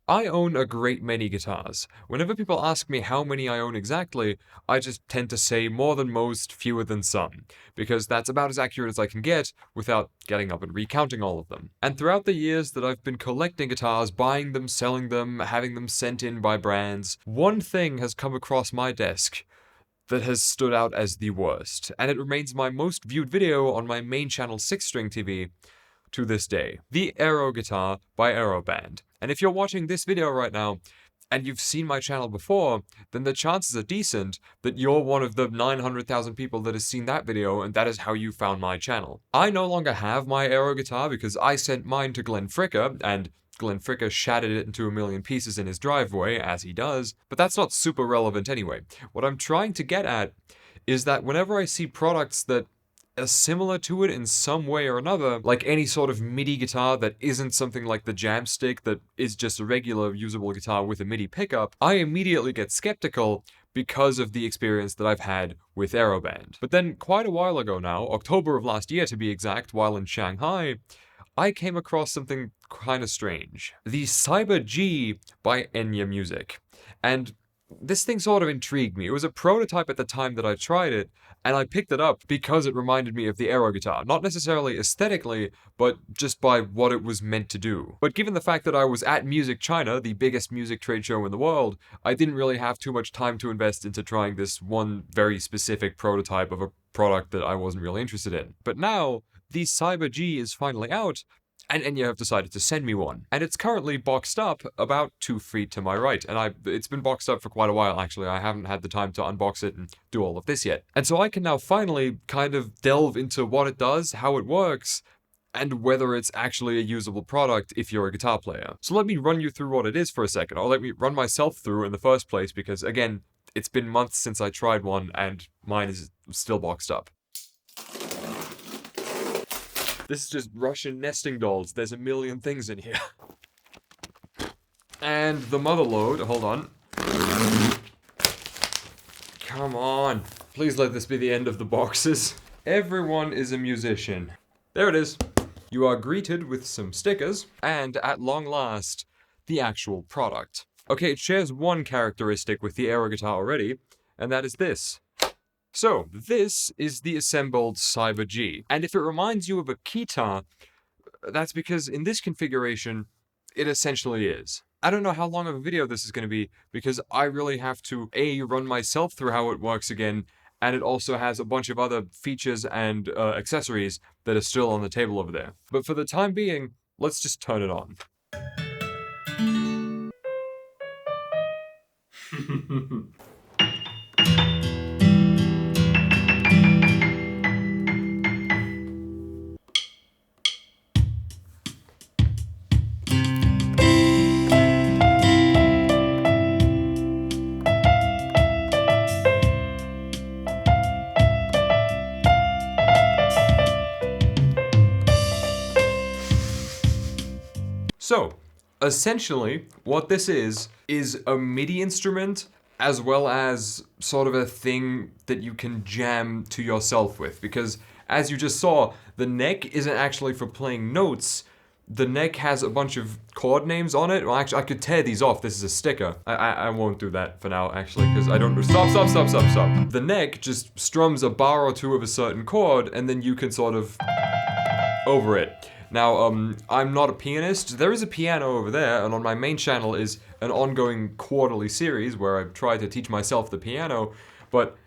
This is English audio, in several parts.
I own a great many guitars. Whenever people ask me how many I own exactly, I just tend to say more than most, fewer than some, because that's about as accurate as I can get without getting up and recounting all of them. And throughout the years that I've been collecting guitars, buying them, selling them, having them sent in by brands, one thing has come across my desk that has stood out as the worst, and it remains my most viewed video on my main channel 6-string TV to this day. The Aero Guitar by Aeroband. And if you're watching this video right now, and you've seen my channel before, then the chances are decent that you're one of the 900,000 people that has seen that video, and that is how you found my channel. I no longer have my Aero guitar because I sent mine to Glenn Fricker, and Glenn Fricker shattered it into a million pieces in his driveway, as he does, but that's not super relevant anyway. What I'm trying to get at is that whenever I see products that are similar to it in some way or another, like any sort of MIDI guitar that isn't something like the Jamstick that is just a regular usable guitar with a MIDI pickup, I immediately get skeptical because of the experience that I've had with Aeroband. But then quite a while ago now, October of last year to be exact, while in Shanghai, I came across something kind of strange. The Cyber G by Enya Music. And this thing sort of intrigued me. It was a prototype at the time that I tried it, and I picked it up because it reminded me of the Aero guitar. Not necessarily aesthetically, but just by what it was meant to do. But given the fact that I was at Music China, the biggest music trade show in the world, I didn't really have too much time to invest into trying this one very specific prototype of a product that I wasn't really interested in. But now, the Cyber G is finally out, and Enya have decided to send me one. And it's currently boxed up about 2 feet to my right. And it's been boxed up for quite a while, actually. I haven't had the time to unbox it and do all of this yet. And so I can now finally kind of delve into what it does, how it works, and whether it's actually a usable product if you're a guitar player. So let me run you through what it is for a second, or let me run myself through in the first place, because again, it's been months since I tried one, and mine is still boxed up. This is just Russian nesting dolls. There's a million things in here. And the mother load, hold on. Come on. Please let this be the end of the boxes. Everyone is a musician. There it is. You are greeted with some stickers, and at long last, the actual product. Okay, it shares one characteristic with the Aero guitar already, and that is this. So, this is the assembled Cyber G, and if it reminds you of a guitar, that's because in this configuration, it essentially is. I don't know how long of a video this is going to be, because I really have to, A, run myself through how it works again, and it also has a bunch of other features and accessories that are still on the table over there. But for the time being, let's just turn it on. So, essentially, what this is a MIDI instrument as well as sort of a thing that you can jam to yourself with. Because, as you just saw, the neck isn't actually for playing notes. The neck has a bunch of chord names on it. Well, actually, I could tear these off. This is a sticker. I won't do that for now, actually, because I don't... Stop. The neck just strums a bar or two of a certain chord, and then you can sort of... over it. Now, I'm not a pianist. There is a piano over there, and on my main channel is an ongoing quarterly series where I try to teach myself the piano, but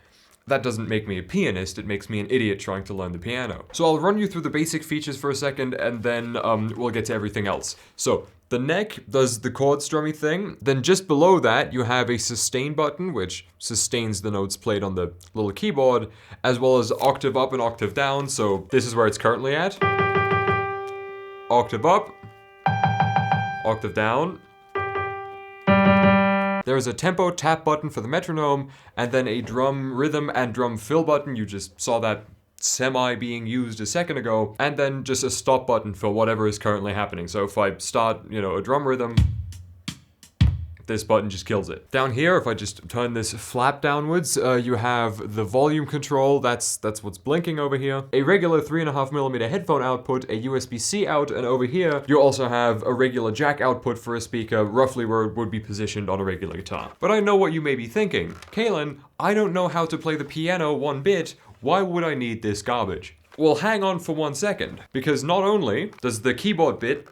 that doesn't make me a pianist, it makes me an idiot trying to learn the piano. So I'll run you through the basic features for a second, and then we'll get to everything else. So, the neck does the chord strumming thing. Then just below that, you have a sustain button, which sustains the notes played on the little keyboard, as well as octave up and octave down, so this is where it's currently at. Octave up, octave down. There is a tempo tap button for the metronome, and then a drum rhythm and drum fill button. You just saw that semi being used a second ago, and then just a stop button for whatever is currently happening. So if I start, a drum rhythm, this button just kills it. Down here, if I just turn this flap downwards, you have the volume control. That's what's blinking over here. A regular 3.5mm headphone output, a USB-C out, and over here, you also have a regular jack output for a speaker, roughly where it would be positioned on a regular guitar. But I know what you may be thinking. Kalen, I don't know how to play the piano one bit. Why would I need this garbage? Well, hang on for 1 second, because not only does the keyboard bit,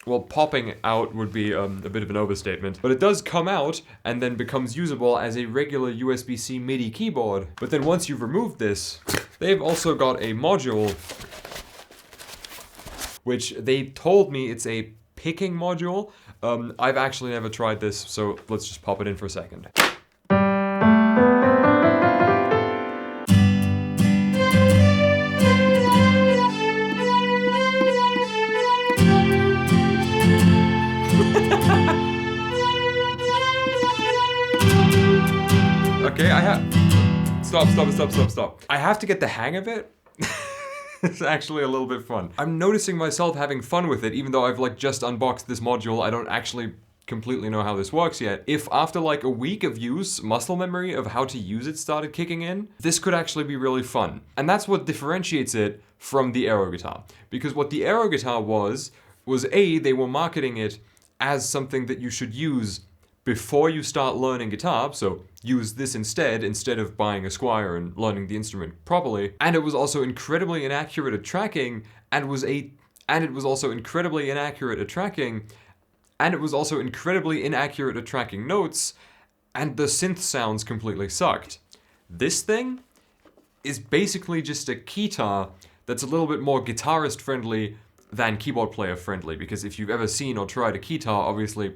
well, popping out would be a bit of an overstatement, but it does come out and then becomes usable as a regular USB-C MIDI keyboard. But then once you've removed this, they've also got a module, which they told me it's a picking module. I've actually never tried this, so let's just pop it in for a second. Okay, Stop. I have to get the hang of it. It's actually a little bit fun. I'm noticing myself having fun with it, even though I've like just unboxed this module. I don't actually completely know how this works yet. If after like a week of use, muscle memory of how to use it started kicking in, this could actually be really fun. And that's what differentiates it from the Aero guitar. Because what the Aero guitar was they were marketing it as something that you should use before you start learning guitar, so use this instead of buying a Squier and learning the instrument properly. And it was also incredibly inaccurate at tracking, and it was also incredibly inaccurate at tracking notes, and the synth sounds completely sucked. This thing is basically just a keytar that's a little bit more guitarist friendly than keyboard player friendly, because if you've ever seen or tried a keytar, obviously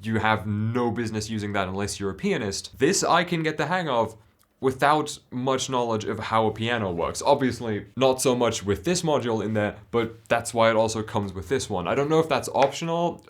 you have no business using that unless you're a pianist. This I can get the hang of without much knowledge of how a piano works. Obviously, not so much with this module in there, but that's why it also comes with this one. I don't know if that's optional,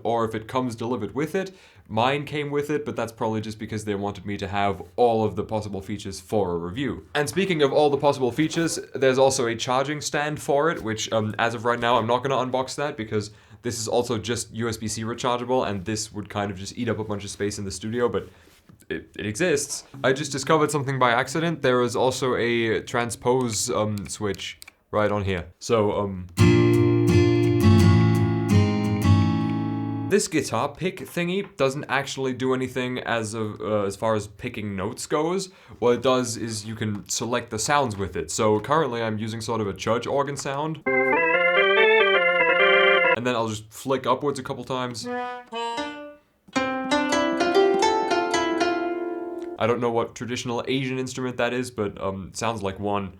or if it comes delivered with it. Mine came with it, but that's probably just because they wanted me to have all of the possible features for a review. And speaking of all the possible features, there's also a charging stand for it, which as of right now, I'm not gonna unbox that because this is also just USB-C rechargeable, and this would kind of just eat up a bunch of space in the studio, but it exists. I just discovered something by accident. There is also a transpose switch right on here. So, this guitar pick thingy doesn't actually do anything as far as picking notes goes. What it does is you can select the sounds with it. So currently I'm using sort of a church organ sound. And then I'll just flick upwards a couple times. I don't know what traditional Asian instrument that is, but it sounds like one.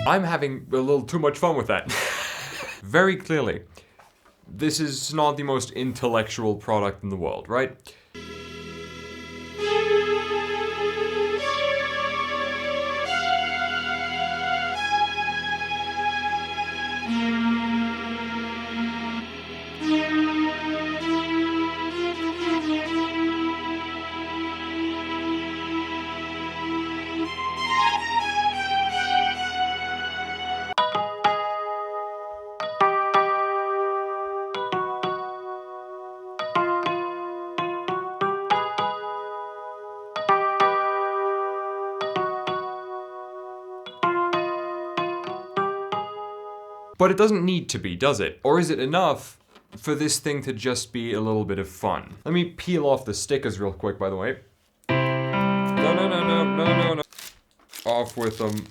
I'm having a little too much fun with that. Very clearly, this is not the most intellectual product in the world, right? But it doesn't need to be, does it? Or is it enough for this thing to just be a little bit of fun? Let me peel off the stickers real quick, by the way. No. Off with them.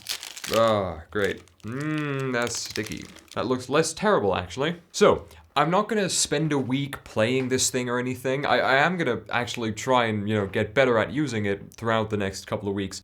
Ah, great. That's sticky. That looks less terrible, actually. So, I'm not gonna spend a week playing this thing or anything. I am gonna actually try and, get better at using it throughout the next couple of weeks.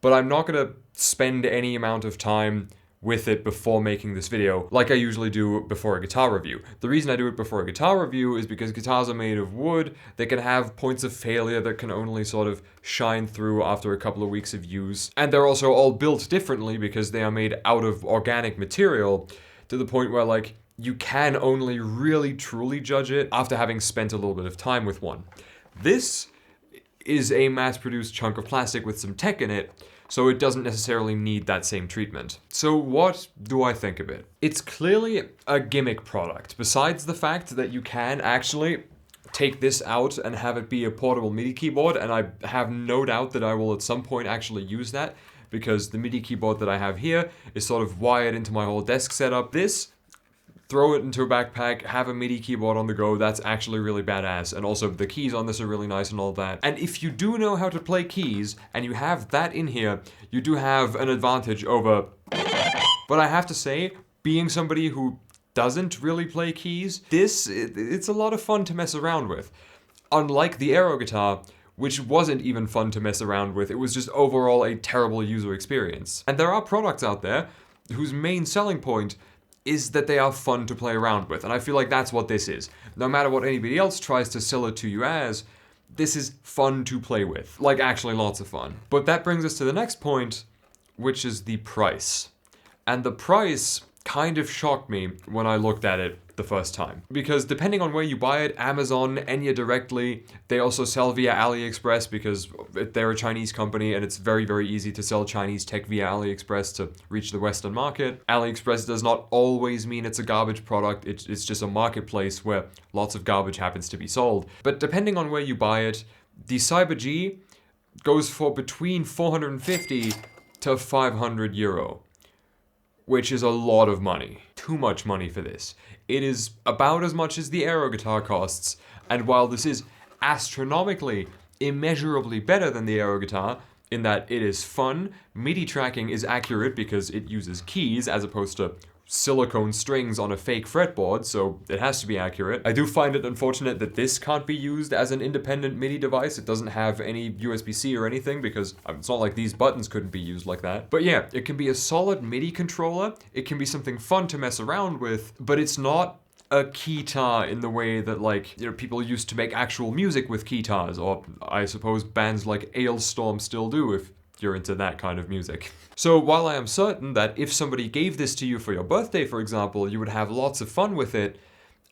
But I'm not gonna spend any amount of time with it before making this video, like I usually do before a guitar review. The reason I do it before a guitar review is because guitars are made of wood, they can have points of failure that can only sort of shine through after a couple of weeks of use. And they're also all built differently because they are made out of organic material, to the point where, like, you can only really truly judge it after having spent a little bit of time with one. This is a mass-produced chunk of plastic with some tech in it, so it doesn't necessarily need that same treatment. So what do I think of it? It's clearly a gimmick product, besides the fact that you can actually take this out and have it be a portable MIDI keyboard, and I have no doubt that I will at some point actually use that, because the MIDI keyboard that I have here is sort of wired into my whole desk setup. This, throw it into a backpack, have a MIDI keyboard on the go, that's actually really badass. And also the keys on this are really nice and all that. And if you do know how to play keys, and you have that in here, you do have an advantage over... But I have to say, being somebody who doesn't really play keys, it's a lot of fun to mess around with. Unlike the Aero guitar, which wasn't even fun to mess around with, it was just overall a terrible user experience. And there are products out there whose main selling point is that they are fun to play around with, and I feel like that's what this is. No matter what anybody else tries to sell it to you as, this is fun to play with. Like, actually lots of fun. But that brings us to the next point, which is the price. And the price kind of shocked me when I looked at it the first time. Because depending on where you buy it, Amazon, Enya directly, they also sell via AliExpress because they're a Chinese company and it's very, very easy to sell Chinese tech via AliExpress to reach the Western market. AliExpress does not always mean it's a garbage product, it's just a marketplace where lots of garbage happens to be sold. But depending on where you buy it, the Cyber G goes for between 450 to 500 euro. Which is a lot of money. Too much money for this. It is about as much as the Aero guitar costs, and while this is astronomically, immeasurably better than the Aero guitar, in that it is fun, MIDI tracking is accurate because it uses keys as opposed to silicone strings on a fake fretboard, so it has to be accurate. I do find it unfortunate that this can't be used as an independent MIDI device. It doesn't have any USB-C or anything because it's not like these buttons couldn't be used like that. But yeah, it can be a solid MIDI controller. It can be something fun to mess around with, but it's not a keytar in the way that, like, people used to make actual music with keytars, or I suppose bands like Ailstorm still do if you're into that kind of music. So while I am certain that if somebody gave this to you for your birthday, for example, you would have lots of fun with it,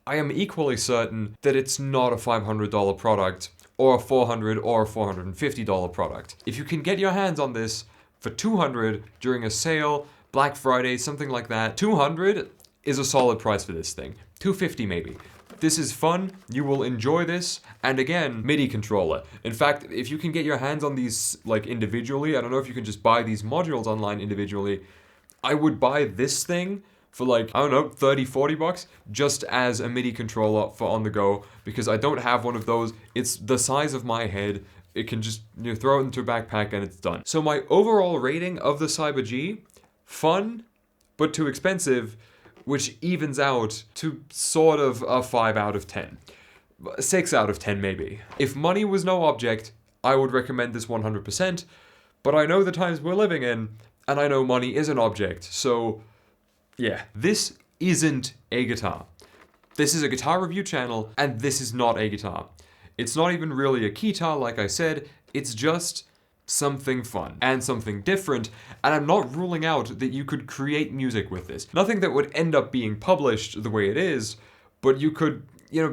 I am equally certain that it's not a $500 product, or a $400 or a $450 product. If you can get your hands on this for $200 during a sale, Black Friday, something like that, $200 is a solid price for this thing. $250 maybe. This is fun, you will enjoy this, and again, MIDI controller. In fact, if you can get your hands on these, like, individually, I don't know if you can just buy these modules online individually, I would buy this thing for, like, I don't know, 30, 40 bucks, just as a MIDI controller for on the go, because I don't have one of those. It's the size of my head. It can just, throw it into a backpack and it's done. So my overall rating of the Cyber G, fun, but too expensive, which evens out to sort of a 5 out of 10. 6 out of 10 maybe. If money was no object, I would recommend this 100%, but I know the times we're living in, and I know money is an object, so yeah. This isn't a guitar. This is a guitar review channel, and this is not a guitar. It's not even really a keytar, like I said, it's just something fun and something different, and I'm not ruling out that you could create music with this. Nothing that would end up being published the way it is, but you could,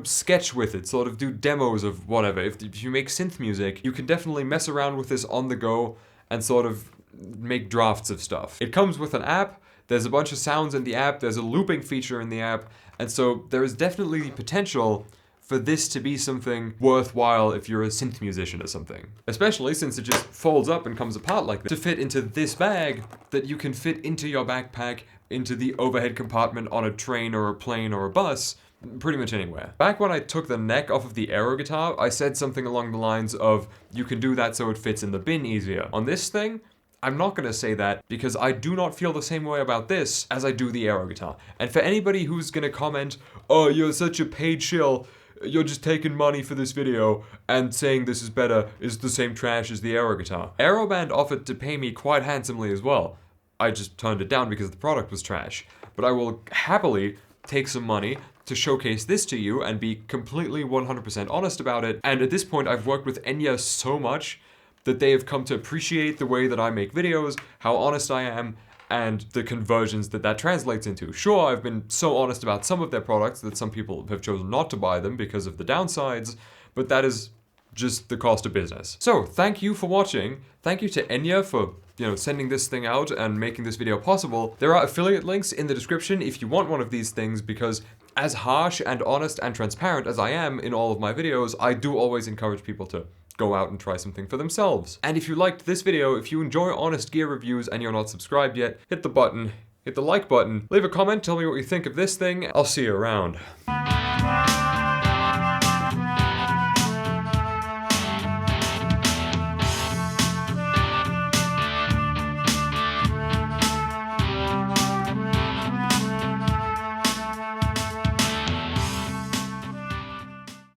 sketch with it, sort of do demos of whatever. If you make synth music, you can definitely mess around with this on the go and sort of make drafts of stuff. It comes with an app, there's a bunch of sounds in the app, there's a looping feature in the app, and so there is definitely the potential for this to be something worthwhile if you're a synth musician or something. Especially since it just folds up and comes apart like this to fit into this bag that you can fit into your backpack, into the overhead compartment on a train or a plane or a bus, pretty much anywhere. Back when I took the neck off of the aero guitar, I said something along the lines of, you can do that so it fits in the bin easier. On this thing, I'm not gonna say that because I do not feel the same way about this as I do the aero guitar. And for anybody who's gonna comment, oh, you're such a paid shill, you're just taking money for this video and saying this is better is the same trash as the aero guitar. Aeroband offered to pay me quite handsomely as well. I just turned it down because the product was trash. But I will happily take some money to showcase this to you and be completely 100% honest about it. And at this point, I've worked with Enya so much that they have come to appreciate the way that I make videos, how honest I am, and the conversions that that translates into. Sure, I've been so honest about some of their products that some people have chosen not to buy them because of the downsides, but that is just the cost of business. So, thank you for watching. Thank you to Enya for, sending this thing out and making this video possible. There are affiliate links in the description if you want one of these things, because as harsh and honest and transparent as I am in all of my videos, I do always encourage people to go out and try something for themselves. And if you liked this video, if you enjoy honest gear reviews and you're not subscribed yet, hit the button, hit the like button, leave a comment, tell me what you think of this thing. I'll see you around.